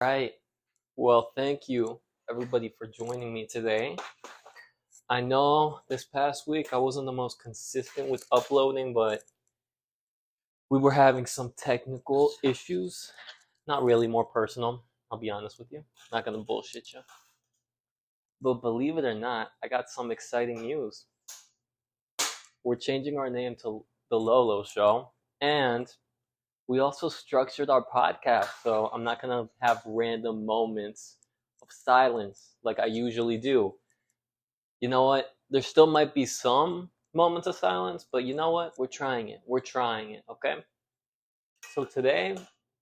Right. Well, thank you everybody for joining me today. I know this past week I wasn't the most consistent with uploading, but we were having some technical issues. Not really, more personal. I'll be honest with you. Not gonna bullshit you. But believe it or not, I got some exciting news. We're changing our name to The Lolo Show, and we also structured our podcast, so I'm not gonna have random moments of silence like I usually do. You know what? There still might be some moments of silence, but you know what? We're trying it. We're trying it, okay? So today,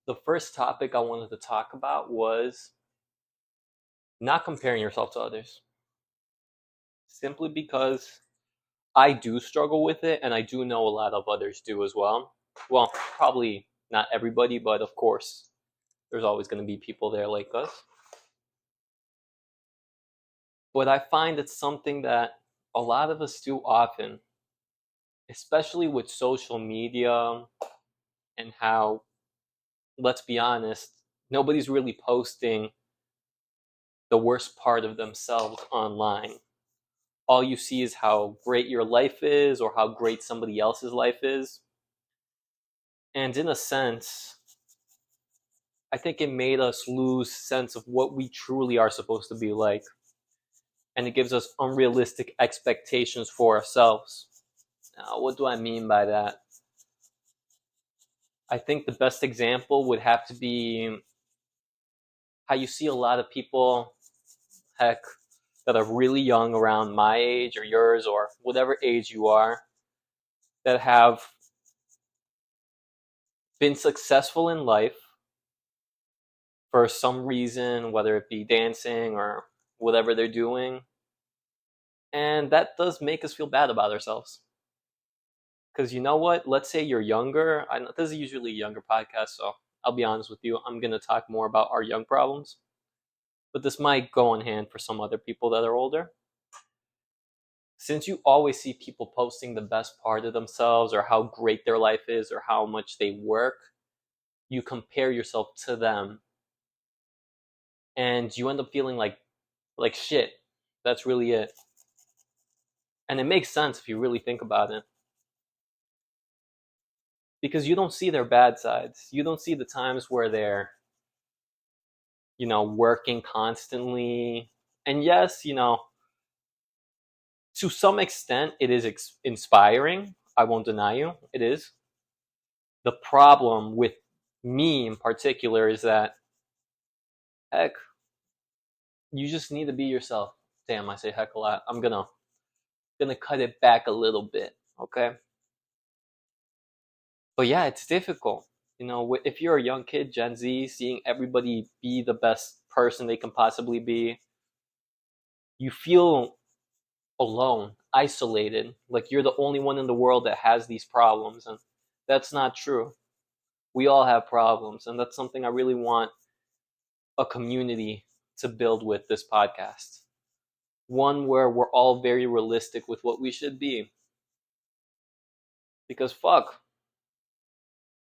the first topic I wanted to talk about was not comparing yourself to others. Simply because I do struggle with it, and I do know a lot of others do as well. Well, probably not everybody, but of course, there's always going to be people there like us. But I find it's something that a lot of us do often, especially with social media and how, let's be honest, nobody's really posting the worst part of themselves online. All you see is how great your life is or how great somebody else's life is. And in a sense, I think it made us lose sense of what we truly are supposed to be like. And it gives us unrealistic expectations for ourselves. Now, what do I mean by that? I think the best example would have to be how you see a lot of people, heck, that are really young, around my age or yours or whatever age you are, that have been successful in life for some reason, whether it be dancing or whatever they're doing. And that does make us feel bad about ourselves. Because you know what? Let's say you're younger. I know this is usually a younger podcast, so I'll be honest with you. I'm going to talk more about our young problems. But this might go on hand for some other people that are older. Since you always see people posting the best part of themselves or how great their life is or how much they work, you compare yourself to them and you end up feeling like shit. That's really it. And it makes sense if you really think about it. Because you don't see their bad sides. You don't see the times where they're, working constantly. And yes, to some extent, it is inspiring. I won't deny you. It is. The problem with me in particular is that, heck, you just need to be yourself. Damn, I say heck a lot. I'm gonna cut it back a little bit, okay? But yeah, it's difficult. If you're a young kid, Gen Z, seeing everybody be the best person they can possibly be, you feel alone, isolated, like you're the only one in the world that has these problems, and that's not true. We all have problems, and that's something I really want a community to build with this podcast. One where we're all very realistic with what we should be. Because fuck,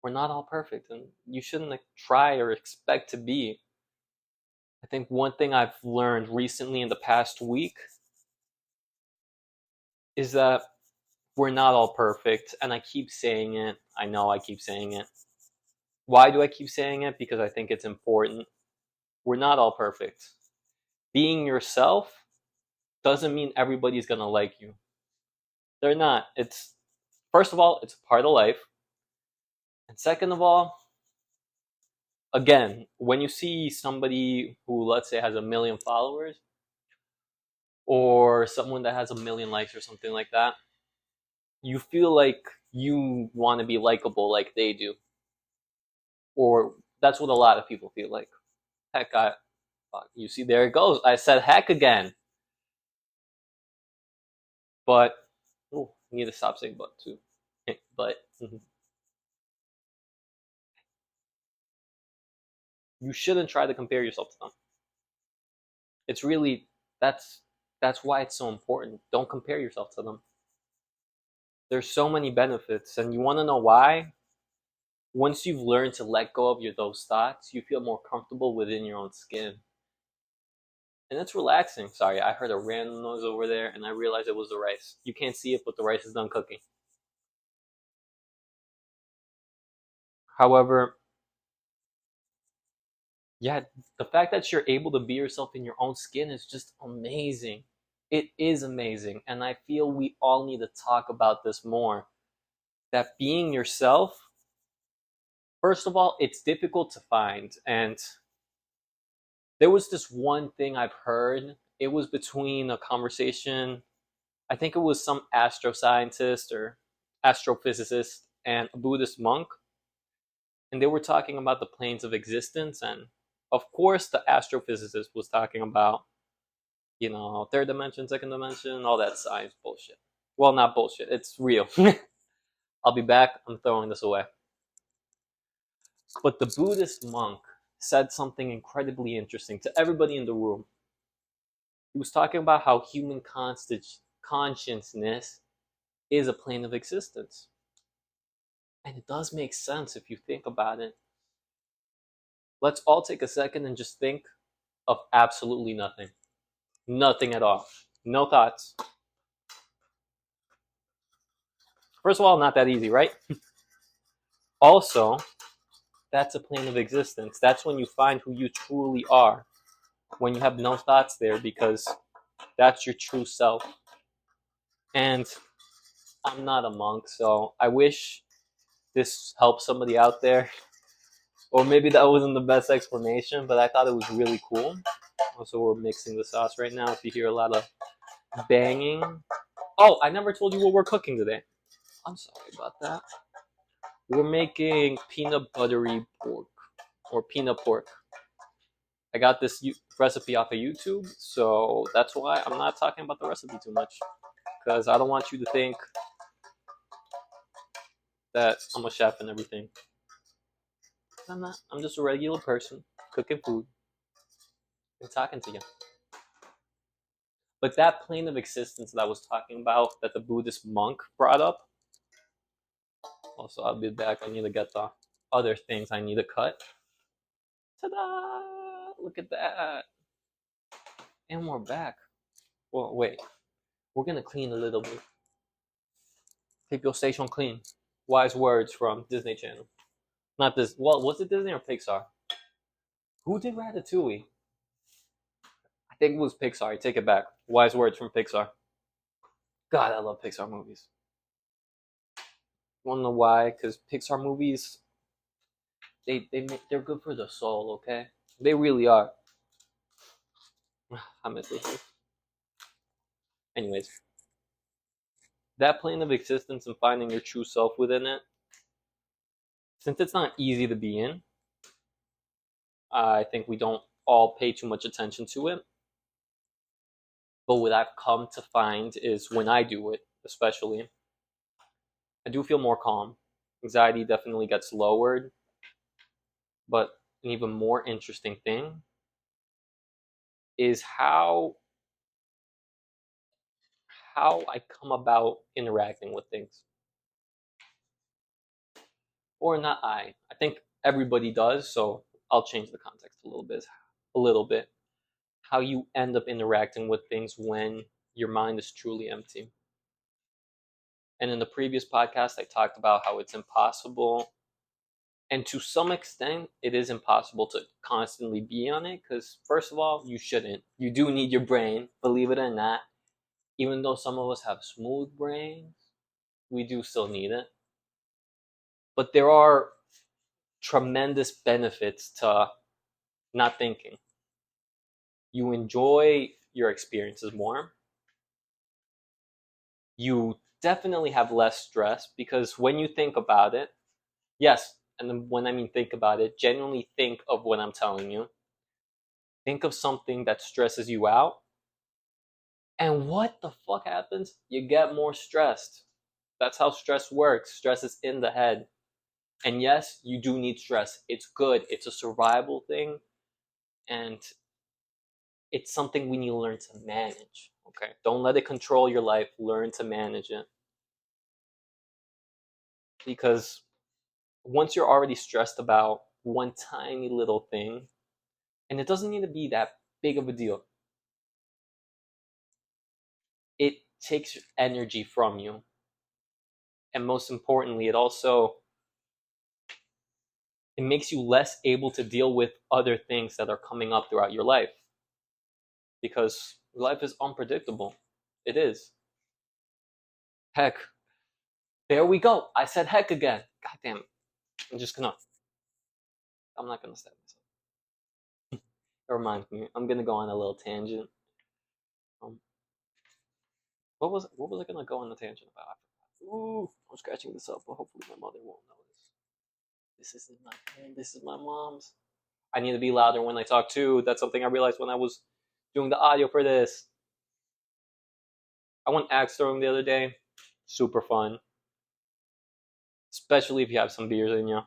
we're not all perfect, and you shouldn't try or expect to be. I think one thing I've learned recently in the past week is that we're not all perfect, and I keep saying it. I know I keep saying it. Why do I keep saying it? Because I think it's important. We're not all perfect. Being yourself doesn't mean everybody's gonna like you. They're not. It's First of all, it's a part of life. And second of all, again, when you see somebody who, let's say, has 1 million followers, or someone that has 1 million likes or something like that, you feel like you want to be likable like they do. Or that's what a lot of people feel like. Heck, you see, there it goes. I said heck again. But, I need to stop saying but too. But you shouldn't try to compare yourself to them. It's really, that's why it's so important. Don't compare yourself to them. There's so many benefits, and you want to know why? Once you've learned to let go of those thoughts, you feel more comfortable within your own skin. And it's relaxing. Sorry, I heard a random noise over there and I realized it was the rice. You can't see it, but the rice is done cooking. However, yeah, the fact that you're able to be yourself in your own skin is just amazing. It is amazing. And I feel we all need to talk about this more. That being yourself, first of all, it's difficult to find. And there was this one thing I've heard. It was between a conversation, I think it was some astroscientist or astrophysicist and a Buddhist monk. And they were talking about the planes of existence. And of course, the astrophysicist was talking about, third dimension, second dimension, all that science bullshit. Well, not bullshit, it's real. I'll be back. I'm throwing this away. But the Buddhist monk said something incredibly interesting to everybody in the room. He was talking about how human consciousness is a plane of existence. And it does make sense if you think about it. Let's all take a second and just think of absolutely nothing. Nothing at all. No thoughts. First of all, not that easy, right? Also, that's a plane of existence. That's when you find who you truly are. When you have no thoughts there, because that's your true self. And I'm not a monk, so I wish this helps somebody out there. Or maybe that wasn't the best explanation, but I thought it was really cool. Also, we're mixing the sauce right now. If you hear a lot of banging. Oh, I never told you what we're cooking today. I'm sorry about that. We're making peanut buttery pork, or peanut pork. I got this recipe off of YouTube, so that's why I'm not talking about the recipe too much, because I don't want you to think that I'm a chef and everything. I'm not. I'm just a regular person cooking food and talking to you. But that plane of existence that I was talking about, that the Buddhist monk brought up. Also, I'll be back. I need to get the other things I need to cut. Ta-da! Look at that. And we're back. Well, wait. We're gonna clean a little bit. Keep your station clean. Wise words from Disney Channel. Not this. Well, was it Disney or Pixar? Who did Ratatouille? I think it was Pixar. I take it back. Wise words from Pixar. God, I love Pixar movies. You wanna know why? Because Pixar movies, they're good for the soul. Okay, they really are. I miss this. Anyways, that plane of existence and finding your true self within it, since it's not easy to be in, I think we don't all pay too much attention to it. But what I've come to find is when I do it, especially, I do feel more calm. Anxiety definitely gets lowered. But an even more interesting thing is how I come about interacting with things. Or not I. I think everybody does, so I'll change the context a little bit. How you end up interacting with things when your mind is truly empty. And in the previous podcast, I talked about how it's impossible. And to some extent, it is impossible to constantly be on it because, first of all, you shouldn't. You do need your brain, believe it or not. Even though some of us have smooth brains, we do still need it. But there are tremendous benefits to not thinking. You enjoy your experiences more. You definitely have less stress because when you think about it, yes, and then when I mean think about it, genuinely think of what I'm telling you. Think of something that stresses you out. And what the fuck happens? You get more stressed. That's how stress works. Stress is in the head. And yes, you do need stress. It's good. It's a survival thing. And it's something we need to learn to manage. Okay? Don't let it control your life. Learn to manage it. Because once you're already stressed about one tiny little thing, and it doesn't need to be that big of a deal, it takes energy from you. And most importantly, it makes you less able to deal with other things that are coming up throughout your life, because life is unpredictable. It is. Heck, there we go. I said heck again. God damn it. I'm not gonna stop myself. It reminds me, I'm gonna go on a little tangent. Um, what was I gonna go on the tangent about? Ooh, I'm scratching this up, but hopefully my mother won't notice. This isn't my pen, this is my mom's. I need to be louder when I talk too. That's something I realized when I was doing the audio for this. I went axe throwing the other day. Super fun. Especially if you have some beers in you.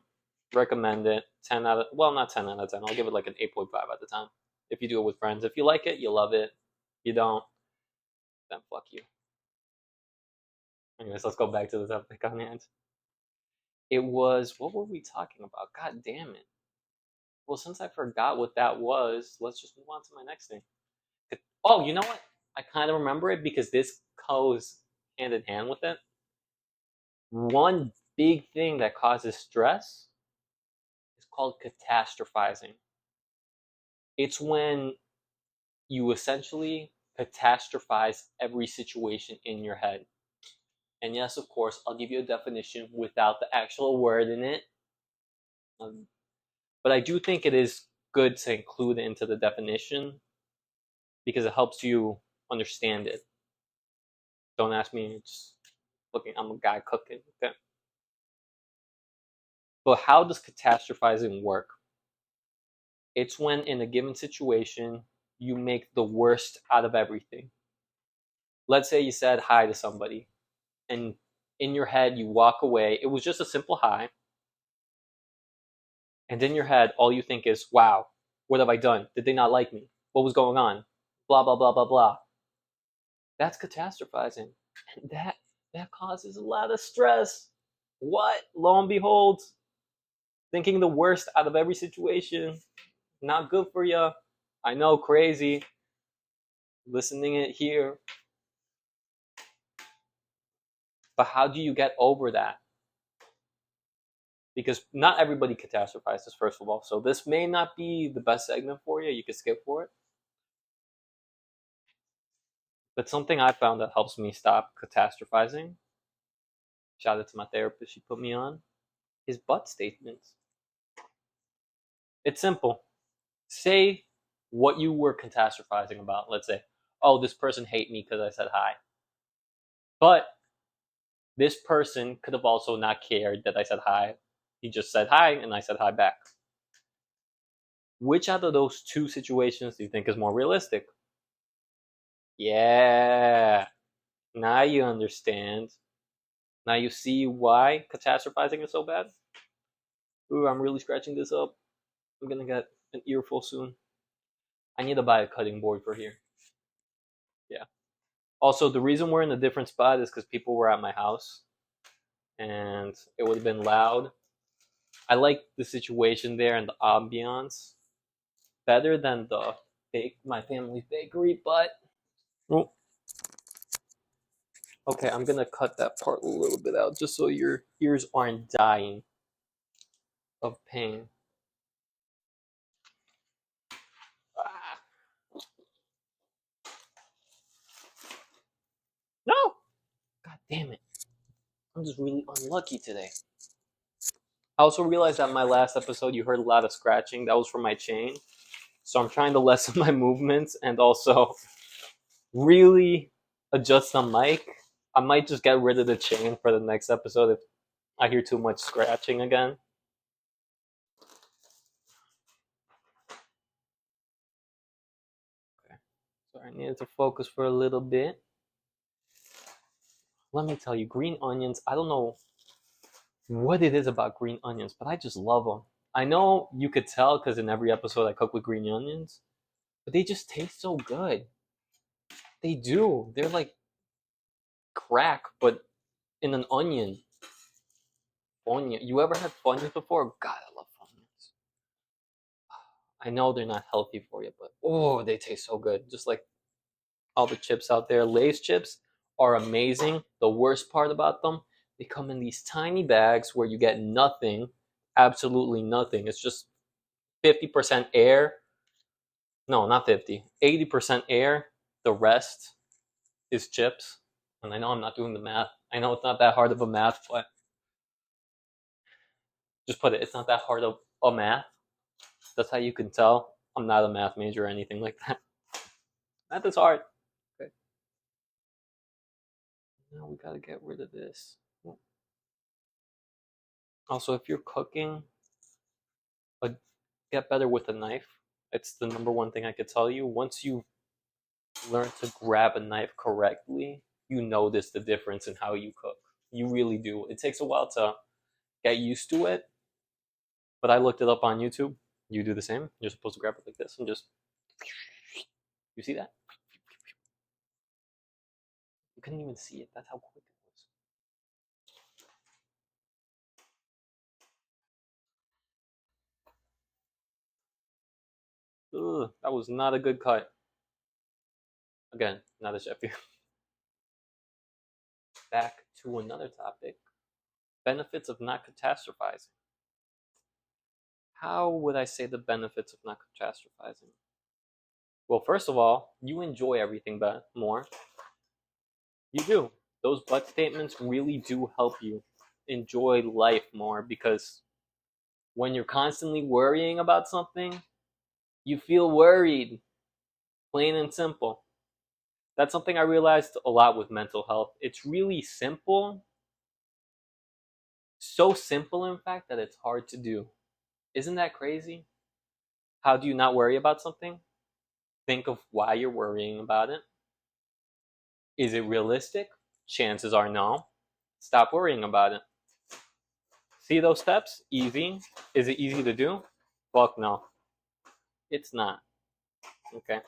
Recommend it. 10 out of, well, not 10 out of 10. I'll give it like an 8.5 at the time. If you do it with friends. If you like it, you love it. If you don't, then fuck you. Anyways, let's go back to the topic on hand. It was, what were we talking about? God damn it. Well, since I forgot what that was, let's just move on to my next thing. Oh, you know what? I kind of remember it because this goes hand in hand with it. One big thing that causes stress is called catastrophizing. It's when you essentially catastrophize every situation in your head. And yes, of course, I'll give you a definition without the actual word in it. But I do think it is good to include it into the definition because it helps you understand it. Don't ask me, just looking, I'm a guy cooking. Okay. But how does catastrophizing work? It's when in a given situation, you make the worst out of everything. Let's say you said hi to somebody, and in your head, you walk away. It was just a simple hi. And in your head, all you think is, wow, what have I done? Did they not like me? What was going on? Blah, blah, blah, blah, blah. That's catastrophizing. And that causes a lot of stress. What? Lo and behold, thinking the worst out of every situation, not good for you. I know, crazy. Listening it here. But how do you get over that? Because not everybody catastrophizes, first of all. So this may not be the best segment for you. You can skip for it. But something I found that helps me stop catastrophizing, shout out to my therapist, she put me on, is but statements. It's simple. Say what you were catastrophizing about. Let's say, oh, this person hate me because I said hi. But this person could have also not cared that I said hi. He just said hi and I said hi back. Which out of those two situations do you think is more realistic? Yeah. Now you understand. Now you see why catastrophizing is so bad? Ooh, I'm really scratching this up. I'm gonna get an earful soon. I need to buy a cutting board for here. Yeah. Also, the reason we're in a different spot is because people were at my house and it would have been loud. I like the situation there and the ambiance better than my family's bakery, but okay, I'm gonna cut that part a little bit out just so your ears aren't dying of pain. Ah. No! God damn it. I'm just really unlucky today. I also realized that in my last episode you heard a lot of scratching. That was from my chain. So I'm trying to lessen my movements and also really adjust the mic. I might just get rid of the chain for the next episode if I hear too much scratching again. Okay. So I needed to focus for a little bit. Let me tell you, green onions, I don't know what it is about green onions, but I just love them. I know you could tell because in every episode I cook with green onions, but they just taste so good. They do. They're like crack, but in an onion. Funyuns. You ever had Funyuns before? God, I love Funyuns. I know they're not healthy for you, but oh, they taste so good. Just like all the chips out there. Lay's chips are amazing. The worst part about them, they come in these tiny bags where you get nothing, absolutely nothing. It's just 50% air. No, not 50. 80% air. The rest is chips. And I know I'm not doing the math. I know it's not that hard of a math, but just put it, it's not that hard of a math. That's how you can tell I'm not a math major or anything like that. Math is hard. Okay. Now we gotta get rid of this. Also, if you're cooking, get better with a knife. It's the number one thing I could tell you. Once you learn to grab a knife correctly, you notice the difference in how you cook. You really do. It takes a while to get used to it, but I looked it up on YouTube. You do the same. You're supposed to grab it like this and just. You see that? You couldn't even see it. That's how quick it was. Ugh, that was not a good cut. Again, not a chef here. Back to another topic. Benefits of not catastrophizing. How would I say the benefits of not catastrophizing? Well, first of all, you enjoy everything more. You do. Those but statements really do help you enjoy life more because when you're constantly worrying about something, you feel worried, plain and simple. That's something I realized a lot with mental health. It's really simple, so simple, in fact, that it's hard to do. Isn't that crazy? How do you not worry about something? Think of why you're worrying about it. Is it realistic? Chances are no. Stop worrying about it. See those steps? Easy. Is it easy to do? Fuck no. It's not. Okay.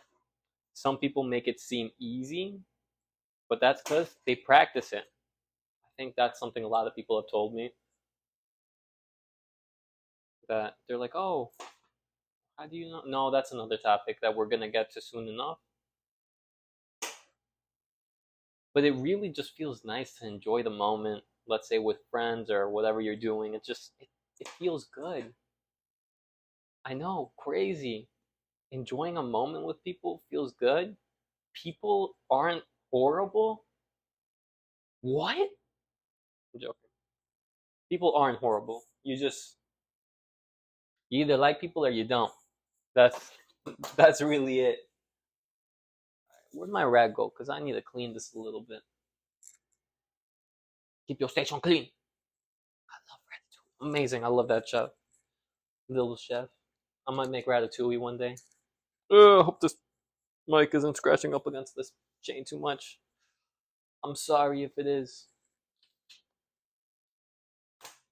Some people make it seem easy, but that's because they practice it. I think that's something a lot of people have told me. That they're like, oh, how do you know? No, that's another topic that we're going to get to soon enough. But it really just feels nice to enjoy the moment, let's say with friends or whatever you're doing. It feels good. I know, crazy. Enjoying a moment with people feels good. People aren't horrible. What? I'm joking. People aren't horrible. You either like people or you don't. That's that's really it. Where'd my rag go? Because I need to clean this a little bit. Keep your station clean. I love Ratatouille. Amazing. I love that chef. Little chef. I might make Ratatouille one day. I hope this mic isn't scratching up against this chain too much. I'm sorry if it is.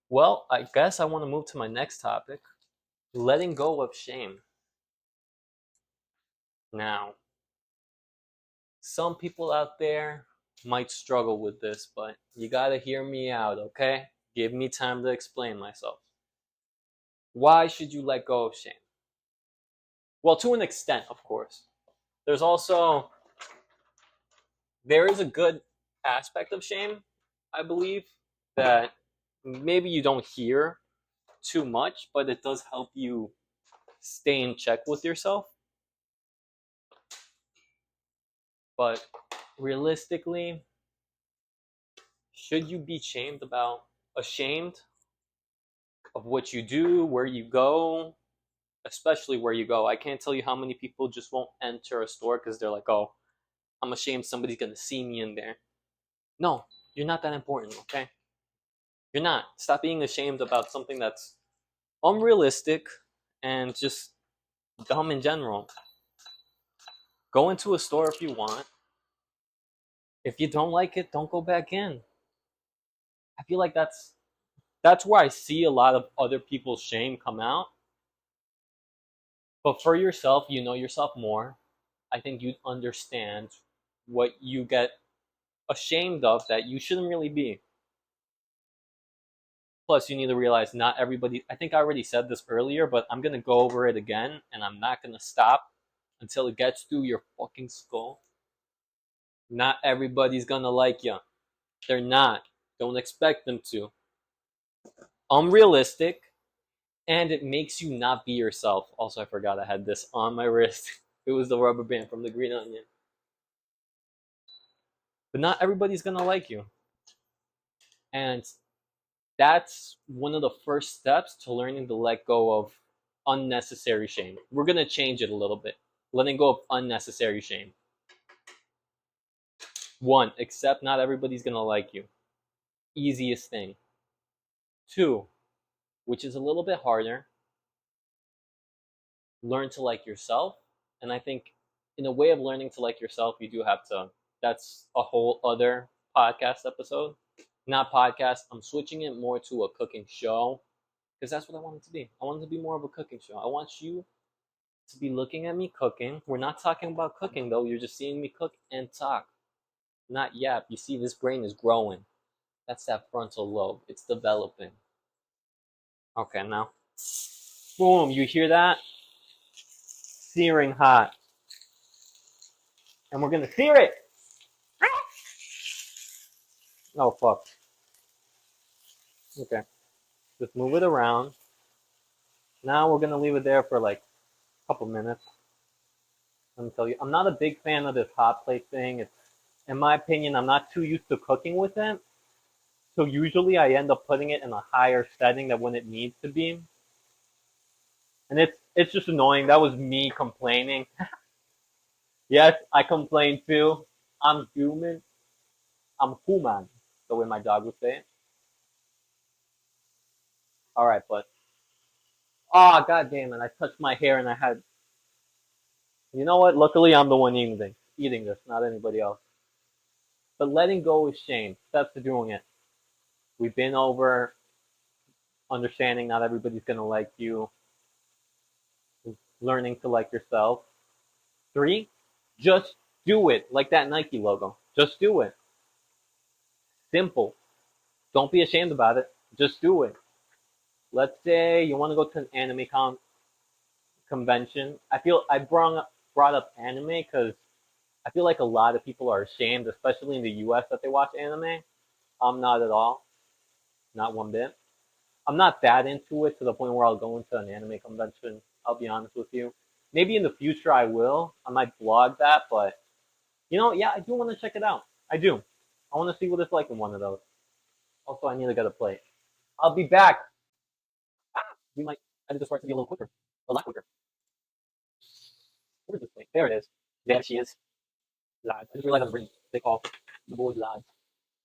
Well, I guess I want to move to my next topic. Letting go of shame. Now, some people out there might struggle with this, but you gotta hear me out, okay? Give me time to explain myself. Why should you let go of shame? Well, to an extent, of course. There's also there is a good aspect of shame, I believe, that maybe you don't hear too much, but it does help you stay in check with yourself. But realistically, should you be ashamed of what you do, where you go, especially where you go? I can't tell you how many people just won't enter a store because they're like, oh, I'm ashamed somebody's gonna see me in there. No, you're not that important, okay? You're not. Stop being ashamed about something that's unrealistic and just dumb in general. Go into a store if you want. If you don't like it, don't go back in. I feel like that's where I see a lot of other people's shame come out. But for yourself, you know yourself more. I think you'd understand what you get ashamed of that you shouldn't really be. Plus, you need to realize not everybody, I think I already said this earlier, but I'm going to go over it again, and I'm not going to stop until it gets through your fucking skull. Not everybody's going to like you. They're not. Don't expect them to. Unrealistic, and it makes you not be yourself. Also, I forgot I had this on my wrist. It was the rubber band from the Green Onion. But not everybody's going to like you. And that's one of the first steps to learning to let go of unnecessary shame. We're going to change it a little bit. Letting go of unnecessary shame. 1, accept not everybody's going to like you. Easiest thing. 2, which is a little bit harder, learn to like yourself. And I think in a way of learning to like yourself, you do have to, that's a whole other podcast episode. Not podcast, I'm switching it more to a cooking show, because that's what I want it to be. I want it to be more of a cooking show. I want you to be looking at me cooking. We're not talking about cooking though, you're just seeing me cook and talk. Not yap. You see, this brain is growing. That's that frontal lobe. It's developing. Okay, now. Boom, you hear that? Searing hot. And we're gonna sear it! Oh, fuck. Okay. Just move it around. Now we're gonna leave it there for like a couple minutes. Let me tell you, I'm not a big fan of this hot plate thing. It's, in my opinion, I'm not too used to cooking with it. So usually I end up putting it in a higher setting than when it needs to be. And it's just annoying. That was me complaining. Yes, I complain too. I'm human. I'm human, the way my dog would say it. All right, but oh god damn it! I touched my hair and I had. You know what? Luckily, I'm the one eating this, not anybody else. But letting go is shame. Steps to doing it. We've been over understanding not everybody's gonna like you. Learning to like yourself. 3, just do it. Like that Nike logo. Just do it. Simple. Don't be ashamed about it. Just do it. Let's say you want to go to an anime convention. I feel I brought up anime because I feel like a lot of people are ashamed, especially in the US, that they watch anime. I'm not at all. Not one bit. I'm not that into it to the point where I'll go into an anime convention. I'll be honest with you. Maybe in the future I will. I might blog that, but yeah, I do want to check it out. I do. I want to see what it's like in one of those. Also, I need to get a plate. I'll be back. We might edit this part to be a little quicker. A lot quicker. Where's this plate? There it is. There she is. Lad. I just realized I was bringing they call the boys lads.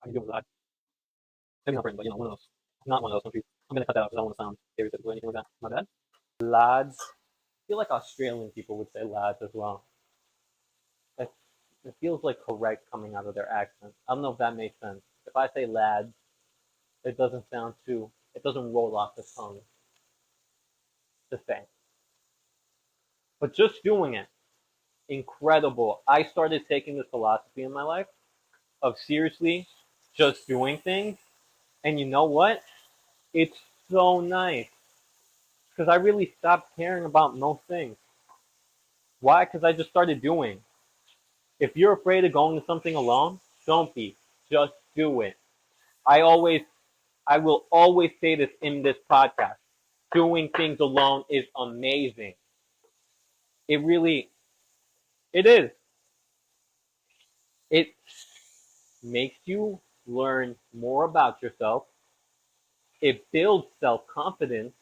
How you doing, lad? Maybe not Britain, but one of those. Not one of those countries. I'm gonna cut that out because I don't want to sound stereotypical or anything like that. My bad. Lads. I feel like Australian people would say lads as well. It feels like correct coming out of their accent. I don't know if that makes sense. If I say lads, it doesn't sound too. It doesn't roll off the tongue. To say. But just doing it, incredible. I started taking this philosophy in my life of seriously just doing things. And you know what? It's so nice. Because I really stopped caring about most things. Why? Because I just started doing. If you're afraid of going to something alone, don't be. Just do it. I will always say this in this podcast. Doing things alone is amazing. It really, it is. It makes you learn more about yourself. It builds self-confidence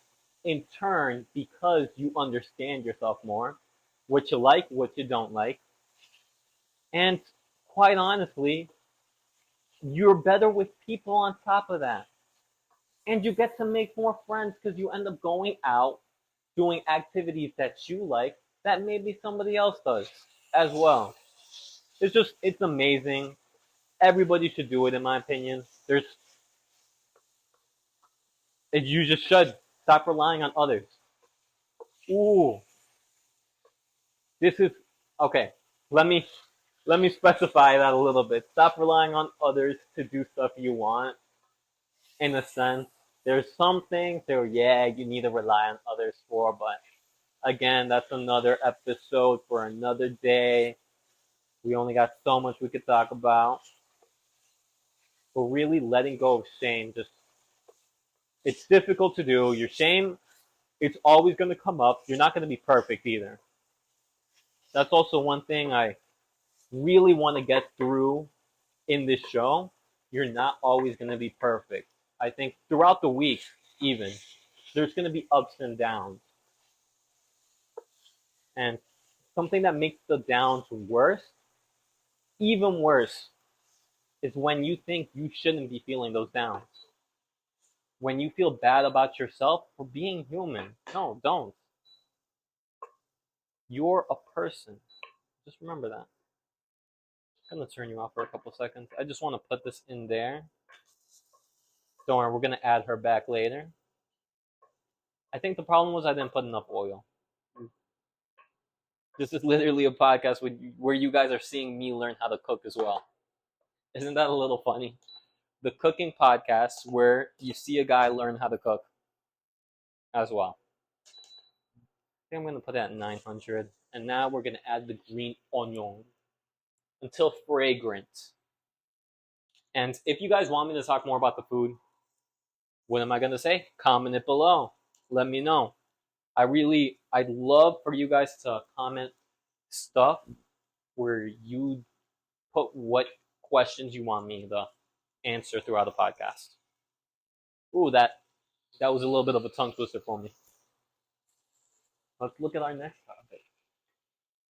in turn because you understand yourself more, what you like, what you don't like. And quite honestly, you're better with people on top of that. And you get to make more friends because you end up going out, doing activities that you like that maybe somebody else does as well. It's amazing. Everybody should do it, in my opinion. You just should stop relying on others. Ooh, this is okay. Let me specify that a little bit. Stop relying on others to do stuff you want. In a sense, There's some things that, yeah, you need to rely on others for, but again, that's another episode for another day. We only got so much we could talk about. But really letting go of shame, just it's difficult to do. Your shame, it's always going to come up. You're not going to be perfect either. That's also one thing I really want to get through in this show. You're not always going to be perfect. I think throughout the week, even, there's going to be ups and downs. And something that makes the downs worse, even worse, is when you think you shouldn't be feeling those downs. When you feel bad about yourself for being human. No, don't. You're a person. Just remember that. I'm going to turn you off for a couple seconds. I just want to put this in there. Don't worry, we're going to add her back later. I think the problem was I didn't put enough oil. This is literally a podcast where you guys are seeing me learn how to cook as well. Isn't that a little funny? The cooking podcast where you see a guy learn how to cook as well. I think I'm going to put that at 900. And now we're going to add the green onion until fragrant. And if you guys want me to talk more about the food, what am I going to say? Comment it below. Let me know. I'd love for you guys to comment stuff where you put what questions you want me to answer throughout the podcast. Ooh, that was a little bit of a tongue twister for me. Let's look at our next topic.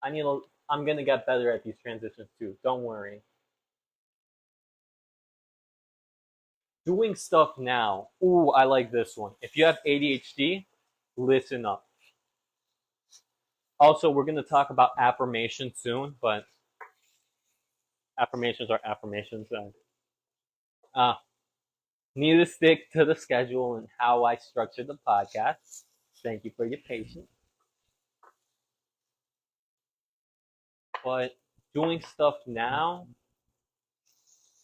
I'm gonna get better at these transitions too. Don't worry. Doing stuff now. Ooh, I like this one. If you have ADHD, listen up. Also, we're gonna talk about affirmations soon, but affirmations are affirmations. Need to stick to the schedule and how I structure the podcast. Thank you for your patience. But doing stuff now,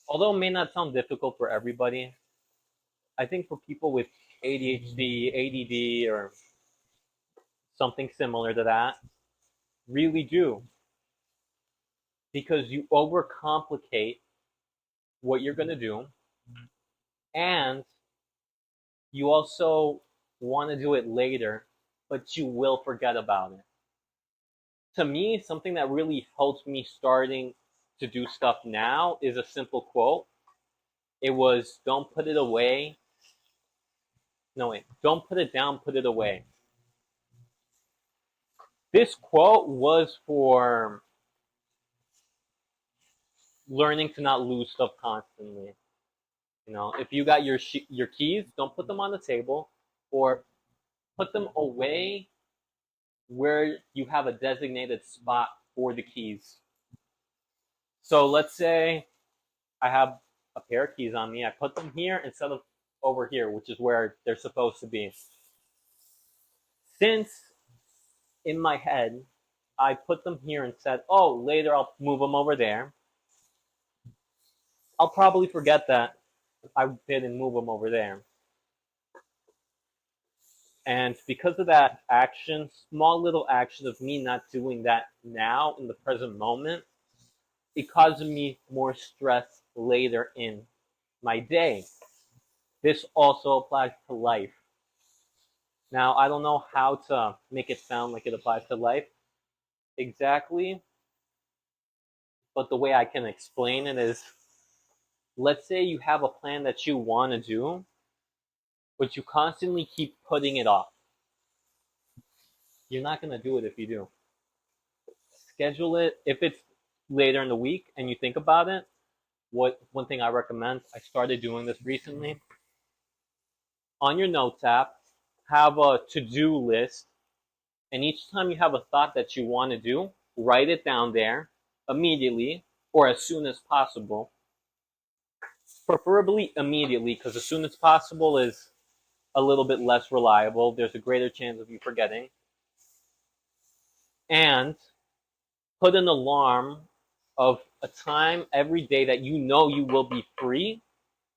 although it may not sound difficult for everybody, I think for people with ADHD, ADD, or something similar to that, really do. Because you overcomplicate what you're going to do, and you also want to do it later, but you will forget about it. To me, something that really helps me starting to do stuff now is a simple quote. It was, don't put it away. No, wait, don't put it down, put it away. This quote was for learning to not lose stuff constantly. You know, if you got your keys, don't put them on the table, or put them away where you have a designated spot for the keys. So let's say I have a pair of keys on me. I put them here instead of over here, which is where they're supposed to be. Since in my head, I put them here and said, oh, later I'll move them over there, I'll probably forget that I didn't move them over there. And because of that action, small little action of me not doing that now in the present moment, it causes me more stress later in my day. This also applies to life. Now, I don't know how to make it sound like it applies to life exactly, but the way I can explain it is, let's say you have a plan that you want to do, but you constantly keep putting it off. You're not going to do it if you do. Schedule it. If it's later in the week and you think about it, one thing I recommend, I started doing this recently. On your notes app, have a to-do list, and each time you have a thought that you want to do, write it down there immediately or as soon as possible. Preferably immediately, because as soon as possible is a little bit less reliable. There's a greater chance of you forgetting. And put an alarm of a time every day that you know you will be free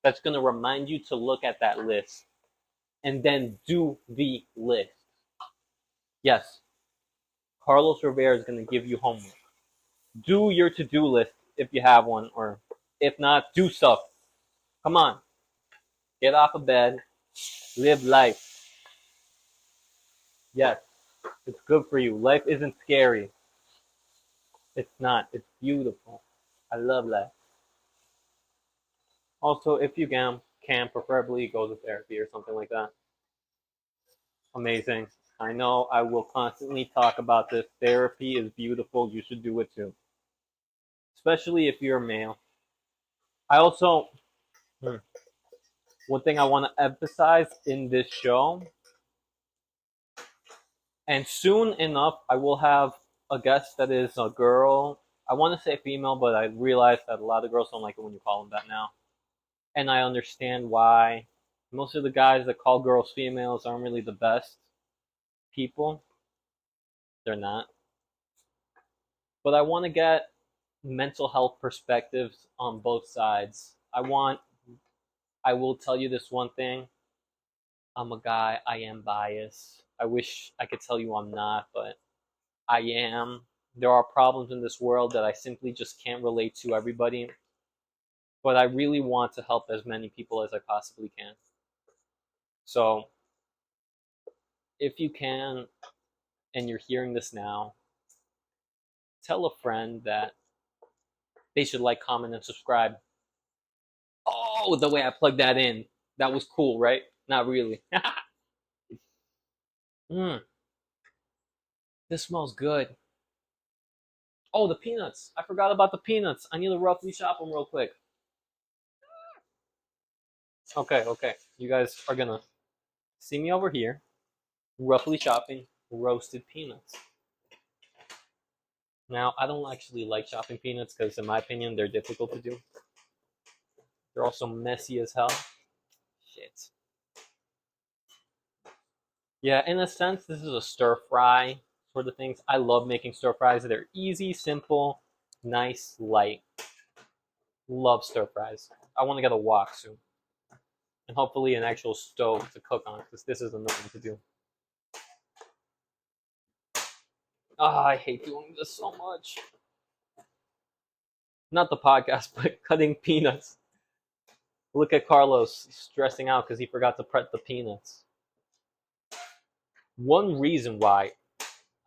that's going to remind you to look at that list. and then do the list. Yes, Carlos Rivera is going to give you homework. Do your to-do list if you have one, or if not, do stuff. Come on, get off of bed, live life. Yes, it's good for you. Life isn't scary. It's not. It's beautiful. I love life. Also, if you can preferably go to therapy or something like that. Amazing. I know I will constantly talk about this. Therapy is beautiful. You should do it too, especially if you're a male. I also, one thing I want to emphasize in this show, and soon enough, I will have a guest that is a girl. I want to say female, but I realize that a lot of girls don't like it when you call them that now. And I understand why. Most of the guys that call girls females aren't really the best people. They're not. But I want to get mental health perspectives on both sides. I will tell you this one thing. I'm a guy, I am biased. I wish I could tell you I'm not, but I am. There are problems in this world that I simply just can't relate to everybody. But I really want to help as many people as I possibly can. So, if you can, and you're hearing this now, tell a friend that they should like, comment, and subscribe. Oh, the way I plugged that in. That was cool, right? Not really. This smells good. Oh, the peanuts. I forgot about the peanuts. I need to roughly shop them real quick. Okay. You guys are gonna see me over here, roughly shopping roasted peanuts. Now, I don't actually like chopping peanuts because, in my opinion, they're difficult to do. They're also messy as hell. Shit. Yeah, in a sense, this is a stir fry sort of things. I love making stir fries. They're easy, simple, nice, light. Love stir fries. I want to get a wok soon. And hopefully an actual stove to cook on, because this is annoying to do. I hate doing this so much. Not the podcast, but cutting peanuts. Look at Carlos stressing out because he forgot to prep the peanuts. One reason why,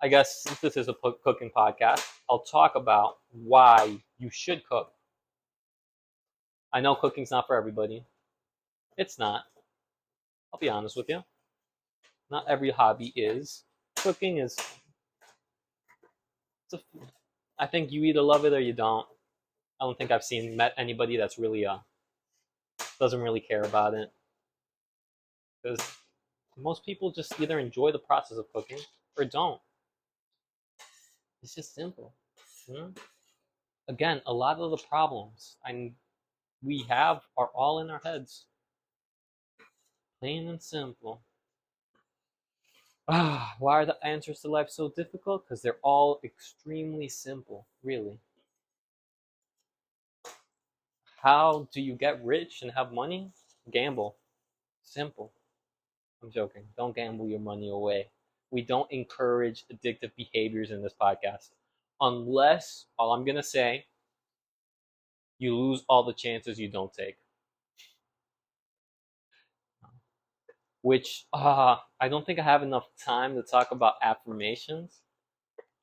I guess since this is a cooking podcast, I'll talk about why you should cook. I know cooking's not for everybody. It's not. I'll be honest with you. Not every hobby is. Cooking is. I think you either love it or you don't. I don't think I've met anybody that's really doesn't really care about it, because most people just either enjoy the process of cooking or don't. It's just simple. Again, a lot of the problems we have are all in our heads. Plain and simple. Why are the answers to life so difficult? Because they're all extremely simple, really. How do you get rich and have money? Gamble. Simple. I'm joking. Don't gamble your money away. We don't encourage addictive behaviors in this podcast. Unless, all I'm going to say, you lose all the chances you don't take. Which, I don't think I have enough time to talk about affirmations.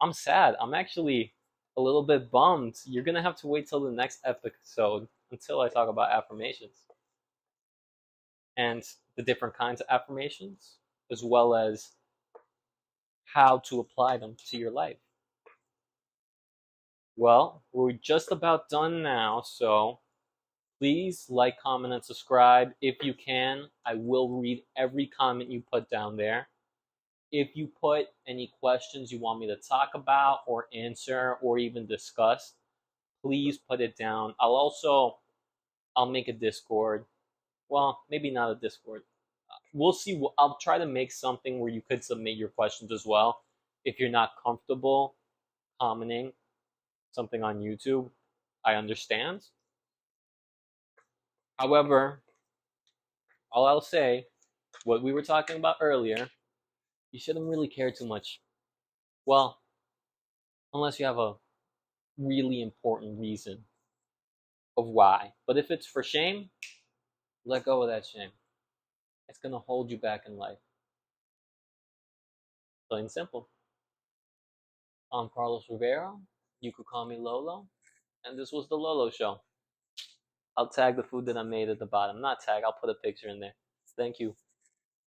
I'm sad. I'm actually a little bit bummed. You're going to have to wait till the next episode until I talk about affirmations. And the different kinds of affirmations, as well as how to apply them to your life. Well, we're just about done now, so please like, comment, and subscribe if you can. I will read every comment you put down there. If you put any questions you want me to talk about or answer or even discuss, please put it down. I'll make a Discord. Well, maybe not a Discord. We'll see. I'll try to make something where you could submit your questions as well. If you're not comfortable commenting something on YouTube, I understand. However, all I'll say what we were talking about earlier, you shouldn't really care too much. Well, unless you have a really important reason of why. But if it's for shame, let go of that shame. It's going to hold you back in life. Plain and simple. I'm Carlos Rivera. You could call me Lolo. And this was the Lolo Show. I'll tag the food that I made at the bottom. Not tag, I'll put a picture in there. Thank you.